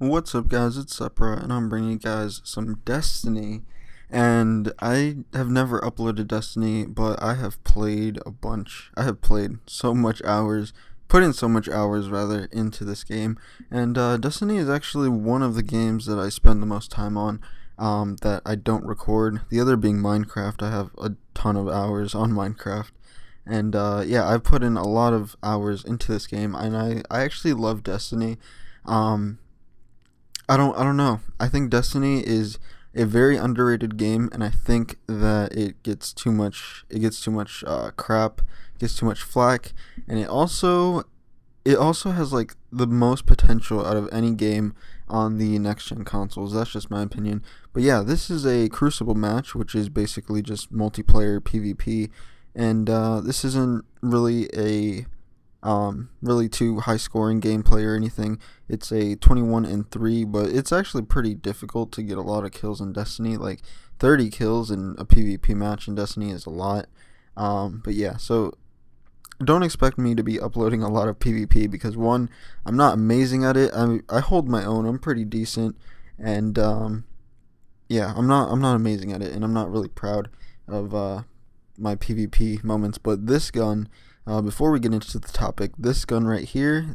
What's up, guys? It's Sepra, and I'm bringing you guys some Destiny. And I have never uploaded Destiny, but I have played a bunch. I have played so much hours, put in so much hours rather, into this game. And Destiny is actually one of the games that I spend the most time on. That I don't record. The other being Minecraft. I have a ton of hours on Minecraft. And yeah, I've put in a lot of hours into this game, and I actually love Destiny. Um, I don't know. I think Destiny is a very underrated game, and I think that it gets too much crap, gets too much flack, and it also has like the most potential out of any game on the next gen consoles. That's just my opinion. But yeah, this is a Crucible match, which is basically just multiplayer PvP, and this isn't really a really too high scoring gameplay or anything. It's a 21-3, but it's actually pretty difficult to get a lot of kills in Destiny. Like 30 kills in a PvP match in Destiny is a lot. But yeah, so don't expect me to be uploading a lot of PvP because one, I'm not amazing at it. I hold my own. I'm pretty decent, and yeah, I'm not amazing at it, and I'm not really proud of my PvP moments. But this gun, before we get into the topic, this gun right here,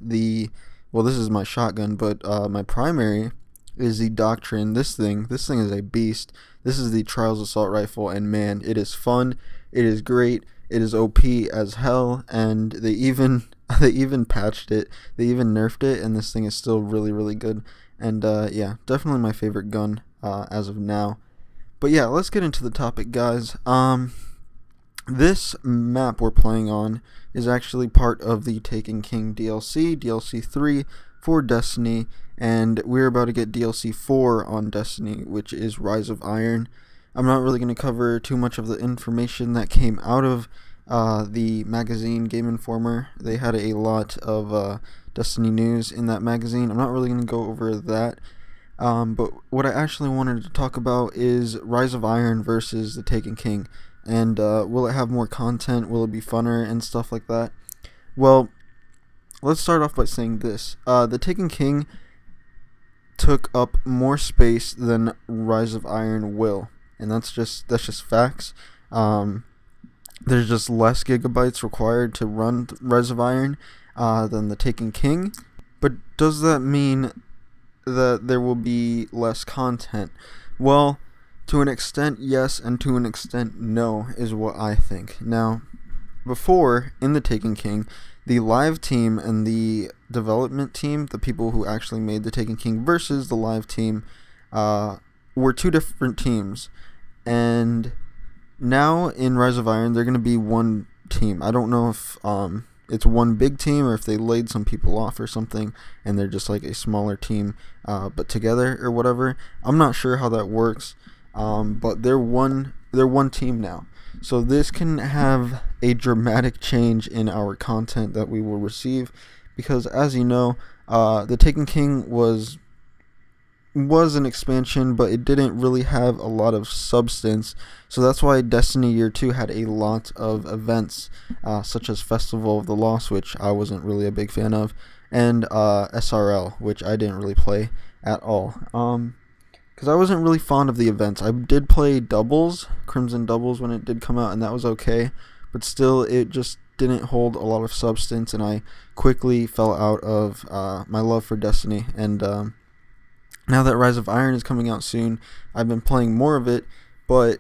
this is my shotgun, but my primary is the Doctrine. This thing is a beast. This is the Trials Assault Rifle, and man, it is fun. It is great. It is OP as hell, and they even they even patched it. They even nerfed it, and this thing is still really really good. And yeah, definitely my favorite gun as of now. But yeah, let's get into the topic, guys. This map we're playing on is actually part of the Taken King DLC 3 for Destiny, and we're about to get DLC 4 on Destiny, which is Rise of Iron. I'm not really going to cover too much of the information that came out of the magazine Game Informer. They had a lot of Destiny news in that magazine. I'm not really going to go over that. But what I actually wanted to talk about is Rise of Iron versus the Taken King. And will it have more content? Will it be funner and stuff like that? Well, let's start off by saying this. The Taken King took up more space than Rise of Iron will. And that's just facts. There's just less gigabytes required to run Rise of Iron than the Taken King. But does that mean that there will be less content? Well, to an extent, yes, and to an extent, no, is what I think. Now, before, in the Taken King, the live team and the development team, the people who actually made the Taken King versus the live team, were two different teams. And now, in Rise of Iron, they're going to be one team. I don't know if it's one big team or if they laid some people off or something and they're just like a smaller team, but together or whatever. I'm not sure how that works. But they're one team now. So this can have a dramatic change in our content that we will receive, because as you know, the Taken King was an expansion, but it didn't really have a lot of substance. So that's why Destiny Year 2 had a lot of events, such as Festival of the Lost, which I wasn't really a big fan of, and SRL, which I didn't really play at all. Because I wasn't really fond of the events. I did play Doubles, Crimson Doubles, when it did come out, and that was okay. But still, it just didn't hold a lot of substance, and I quickly fell out of my love for Destiny. And now that Rise of Iron is coming out soon, I've been playing more of it, but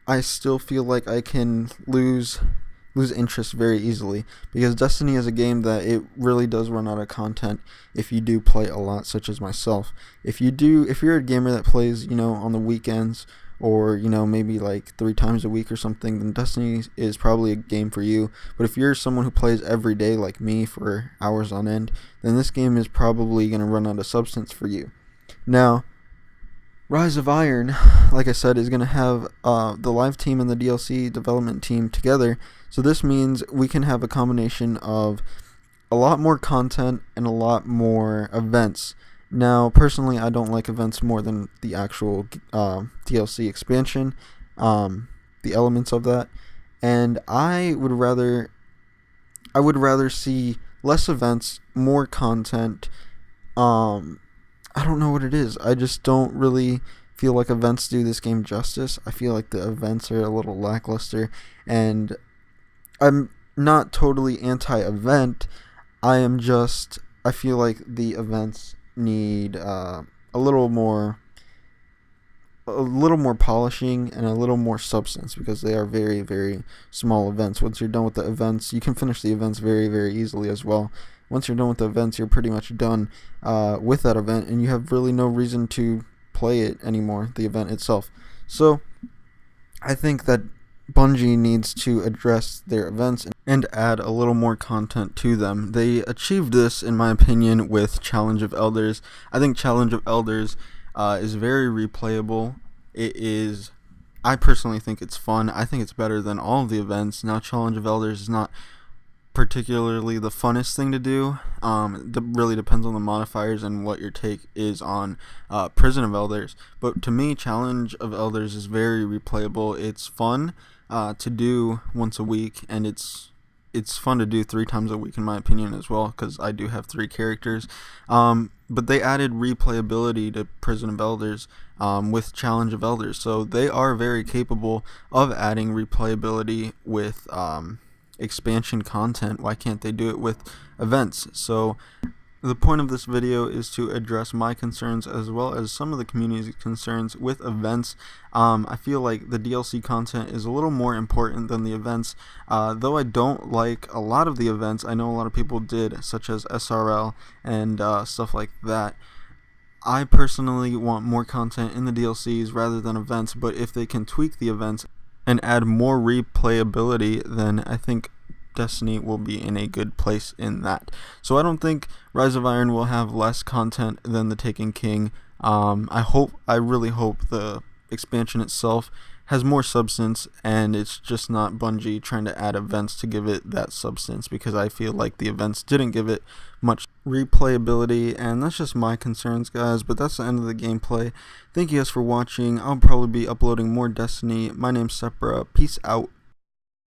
I still feel like I can lose interest very easily, because Destiny is a game that it really does run out of content if you do play a lot, such as myself. If you're a gamer that plays, on the weekends, or maybe like 3 times a week or something, then Destiny is probably a game for you. But if you're someone who plays every day like me for hours on end, then this game is probably going to run out of substance for you. Now, Rise of Iron, like I said, is going to have the live team and the DLC development team together. So this means we can have a combination of a lot more content and a lot more events. Now, personally, I don't like events more than the actual DLC expansion, the elements of that. And I would rather see less events, more content, I don't know what it is. I just don't really feel like events do this game justice. I feel like the events are a little lackluster, and I'm not totally anti-event. I feel like the events need a little more polishing and a little more substance, because they are very, very small events. Once you're done with the events, you can finish the events very, very easily as well. Once you're done with the events, you're pretty much done with that event, and you have really no reason to play it anymore, the event itself. So I think that Bungie needs to address their events and add a little more content to them. They achieved this, in my opinion, with Challenge of Elders. I think Challenge of Elders is very replayable. I personally think it's fun. I think it's better than all of the events. Now, Challenge of Elders is not particularly the funnest thing to do. It really depends on the modifiers and what your take is on Prison of Elders. But to me, Challenge of Elders is very replayable. It's fun to do once a week, and it's fun to do 3 times a week, in my opinion, as well, because I do have 3 characters. But they added replayability to Prison of Elders with Challenge of Elders, so they are very capable of adding replayability with expansion content. Why can't they do it with events? So the point of this video is to address my concerns as well as some of the community's concerns with events. I feel like the DLC content is a little more important than the events, though I don't like a lot of the events. I know a lot of people did, such as SRL and stuff like that. I personally want more content in the DLCs rather than events, but if they can tweak the events and add more replayability, then I think Destiny will be in a good place in that. So I don't think Rise of Iron will have less content than The Taken King. I really hope the expansion itself has more substance, and it's just not Bungie trying to add events to give it that substance, because I feel like the events didn't give it much replayability, and that's just my concerns, guys. But that's the end of the gameplay. Thank you guys for watching. I'll probably be uploading more Destiny. My name's Sepra. Peace out.